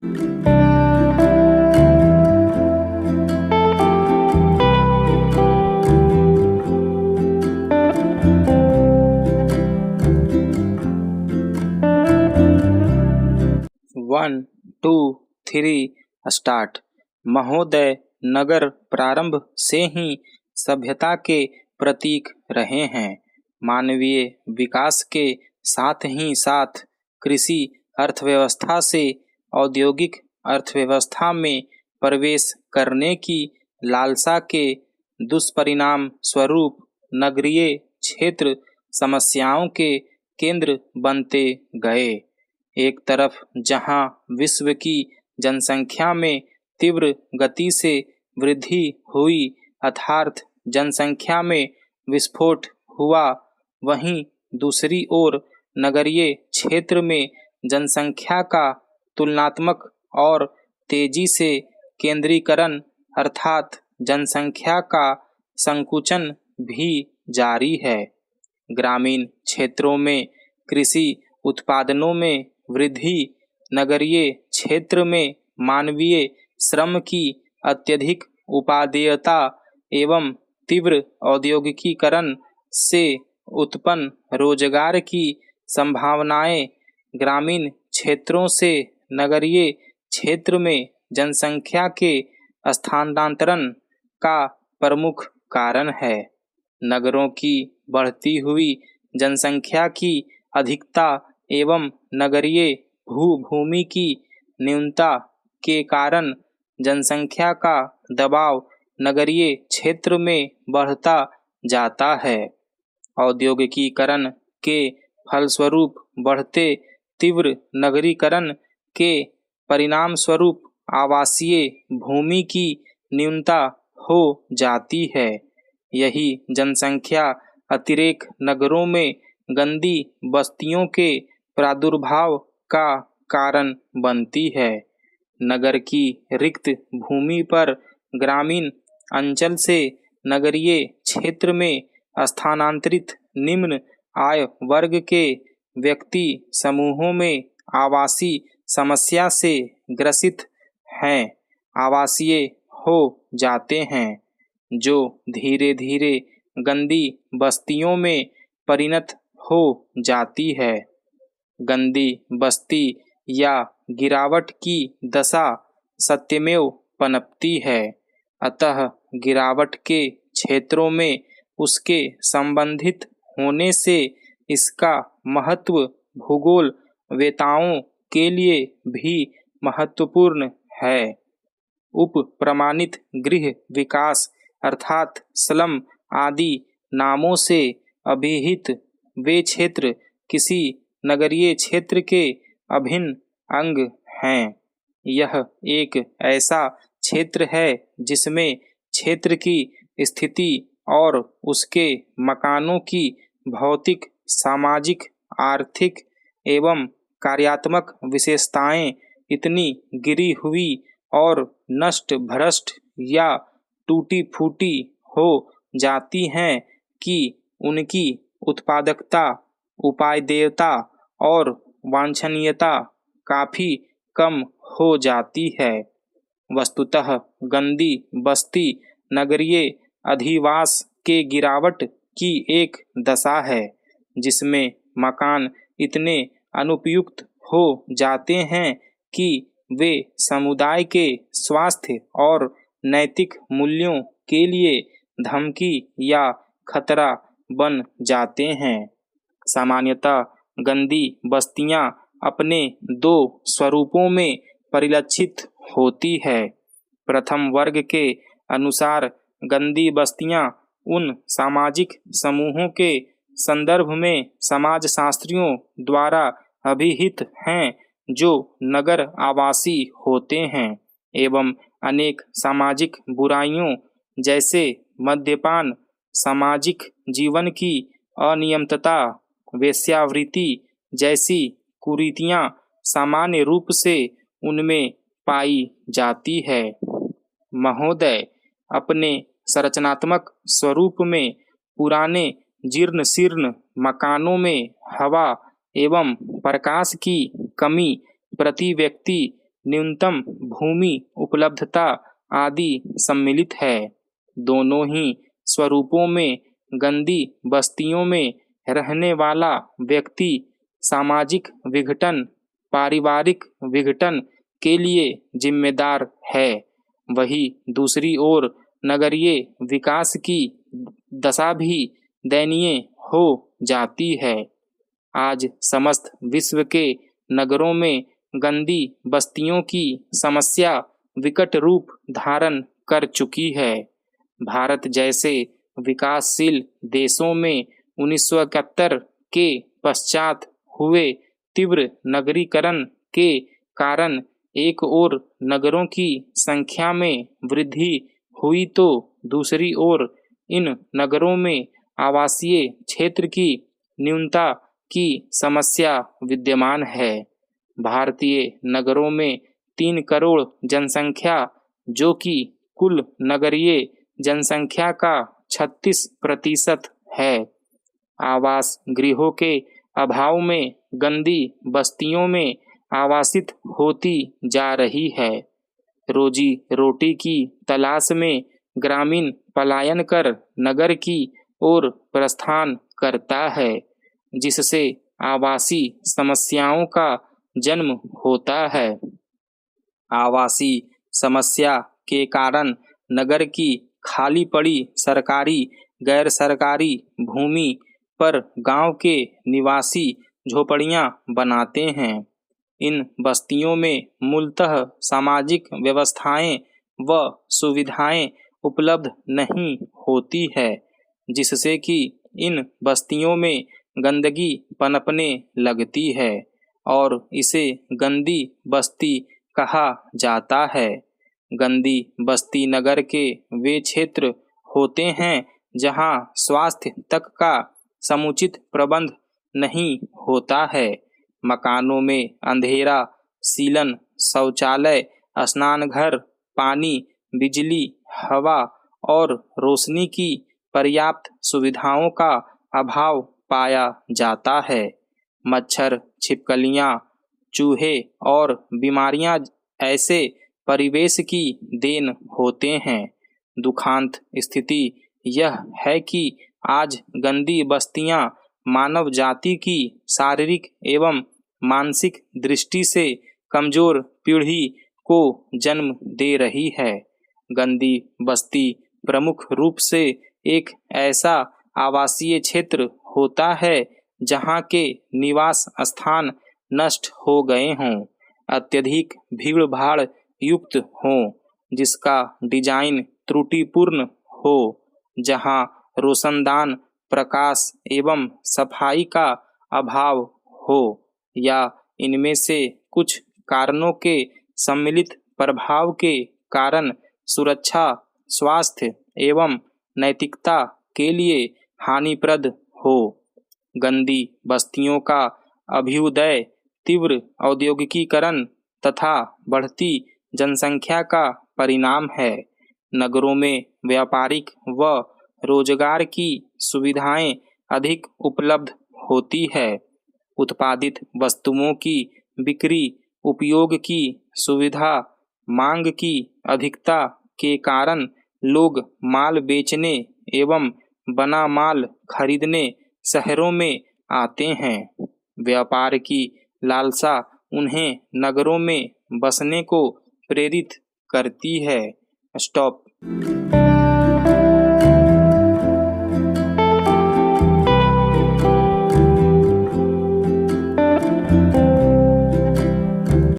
1, 2, 3 start. महोदय, नगर प्रारंभ से ही सभ्यता के प्रतीक रहे हैं। मानवीय विकास के साथ ही साथ कृषि अर्थव्यवस्था से औद्योगिक अर्थव्यवस्था में प्रवेश करने की लालसा के दुष्परिणाम स्वरूप नगरीय क्षेत्र समस्याओं के केंद्र बनते गए। एक तरफ जहां विश्व की जनसंख्या में तीव्र गति से वृद्धि हुई अर्थात जनसंख्या में विस्फोट हुआ, वहीं दूसरी ओर नगरीय क्षेत्र में जनसंख्या का तुलनात्मक और तेजी से केंद्रीकरण अर्थात जनसंख्या का संकुचन भी जारी है। ग्रामीण क्षेत्रों में कृषि उत्पादनों में वृद्धि, नगरीय क्षेत्र में मानवीय श्रम की अत्यधिक उपादेयता एवं तीव्र औद्योगिकीकरण से उत्पन्न रोजगार की संभावनाएं ग्रामीण क्षेत्रों से नगरीय क्षेत्र में जनसंख्या के स्थानांतरण का प्रमुख कारण है। नगरों की बढ़ती हुई जनसंख्या की अधिकता एवं नगरीय भूमि की न्यूनता के कारण जनसंख्या का दबाव नगरीय क्षेत्र में बढ़ता जाता है। औद्योगिकीकरण के फलस्वरूप बढ़ते तीव्र नगरीकरण के परिणाम स्वरूप आवासीय भूमि की न्यूनता हो जाती है। यही जनसंख्या अतिरेक नगरों में गंदी बस्तियों के प्रादुर्भाव का कारण बनती है। नगर की रिक्त भूमि पर ग्रामीण अंचल से नगरीय क्षेत्र में स्थानांतरित निम्न आय वर्ग के व्यक्ति समूहों में आवासीय समस्या से ग्रसित हैं, आवासीय हो जाते हैं, जो धीरे धीरे गंदी बस्तियों में परिणत हो जाती है। गंदी बस्ती या गिरावट की दशा सत्यमेव पनपती है, अतः गिरावट के क्षेत्रों में उसके संबंधित होने से इसका महत्व भूगोल वेताओं के लिए भी महत्वपूर्ण है। उप प्रमाणित गृह विकास अर्थात स्लम आदि नामों से अभिहित वे क्षेत्र किसी नगरीय क्षेत्र के अभिन्न अंग हैं। यह एक ऐसा क्षेत्र है जिसमें क्षेत्र की स्थिति और उसके मकानों की भौतिक, सामाजिक, आर्थिक एवं कार्यात्मक विशेषताएं इतनी गिरी हुई और नष्ट भ्रष्ट या टूटी फूटी हो जाती हैं कि उनकी उत्पादकता, उपादेयता और वांछनीयता काफी कम हो जाती है। वस्तुतः गंदी बस्ती नगरीय अधिवास के गिरावट की एक दशा है, जिसमें मकान इतने अनुपयुक्त हो जाते हैं कि वे समुदाय के स्वास्थ्य और नैतिक मूल्यों के लिए धमकी या खतरा बन जाते हैं। सामान्यतः गंदी बस्तियां अपने दो स्वरूपों में परिलक्षित होती है। प्रथम वर्ग के अनुसार गंदी बस्तियां उन सामाजिक समूहों के संदर्भ में समाजशास्त्रियों द्वारा अभिहित हैं जो नगर आवासी होते हैं एवं अनेक सामाजिक बुराइयों जैसे मद्यपान, सामाजिक जीवन की अनियमितता, वेश्यावृत्ति जैसी कुरीतियां सामान्य रूप से उनमें पाई जाती है। महोदय, अपने संरचनात्मक स्वरूप में पुराने जीर्ण शीर्ण मकानों में हवा एवं प्रकाश की कमी प्रति व्यक्ति न्यूनतम भूमि उपलब्धता आदि सम्मिलित है। दोनों ही स्वरूपों में गंदी बस्तियों में रहने वाला व्यक्ति सामाजिक विघटन, पारिवारिक विघटन के लिए जिम्मेदार है। वही दूसरी ओर नगरीय विकास की दशा भी दयनीय हो जाती है। आज समस्त विश्व के नगरों में गंदी बस्तियों की समस्या विकट रूप धारण कर चुकी है। भारत जैसे विकासशील देशों में 1971 के पश्चात हुए तीव्र नगरीकरण के कारण एक ओर नगरों की संख्या में वृद्धि हुई तो दूसरी ओर इन नगरों में आवासीय क्षेत्र की न्यूनता की समस्या विद्यमान है। भारतीय नगरों में 3 करोड़ जनसंख्या, जो कि कुल नगरीय जनसंख्या का 36% है, आवास गृहों के अभाव में गंदी बस्तियों में आवासित होती जा रही है। रोजी रोटी की तलाश में ग्रामीण पलायन कर नगर की ओर प्रस्थान करता है, जिससे आवासीय समस्याओं का जन्म होता है। आवासीय समस्या के कारण नगर की खाली पड़ी सरकारी गैर सरकारी भूमि पर गांव के निवासी झोपड़ियां बनाते हैं। इन बस्तियों में मूलतः सामाजिक व्यवस्थाएं व सुविधाएं उपलब्ध नहीं होती है, जिससे कि इन बस्तियों में गंदगी पनपने लगती है और इसे गंदी बस्ती कहा जाता है। गंदी बस्ती नगर के वे क्षेत्र होते हैं जहां स्वास्थ्य तक का समुचित प्रबंध नहीं होता है। मकानों में अंधेरा, सीलन, शौचालय, स्नानघर, पानी, बिजली, हवा और रोशनी की पर्याप्त सुविधाओं का अभाव पाया जाता है। मच्छर, छिपकलियां, चूहे और बीमारियां ऐसे परिवेश की देन होते हैं। दुखांत स्थिति यह है कि आज गंदी बस्तियां मानव जाति की शारीरिक एवं मानसिक दृष्टि से कमजोर पीढ़ी को जन्म दे रही है। गंदी बस्ती प्रमुख रूप से एक ऐसा आवासीय क्षेत्र होता है जहां के निवास स्थान नष्ट हो गए हों, अत्यधिक भीड़ भाड़ युक्त हों, जिसका डिजाइन त्रुटिपूर्ण हो, जहां रोशनदान, प्रकाश एवं सफाई का अभाव हो, या इनमें से कुछ कारणों के सम्मिलित प्रभाव के कारण सुरक्षा, स्वास्थ्य एवं नैतिकता के लिए हानिप्रद हो। गंदी बस्तियों का अभ्युदय तीव्र औद्योगिकीकरण तथा बढ़ती जनसंख्या का परिणाम है। नगरों में व्यापारिक व रोजगार की सुविधाएं अधिक उपलब्ध होती है। उत्पादित वस्तुओं की बिक्री, उपयोग की सुविधा, मांग की अधिकता के कारण लोग माल बेचने एवं बना माल खरीदने शहरों में आते हैं। व्यापार की लालसा उन्हें नगरों में बसने को प्रेरित करती है। स्टॉप।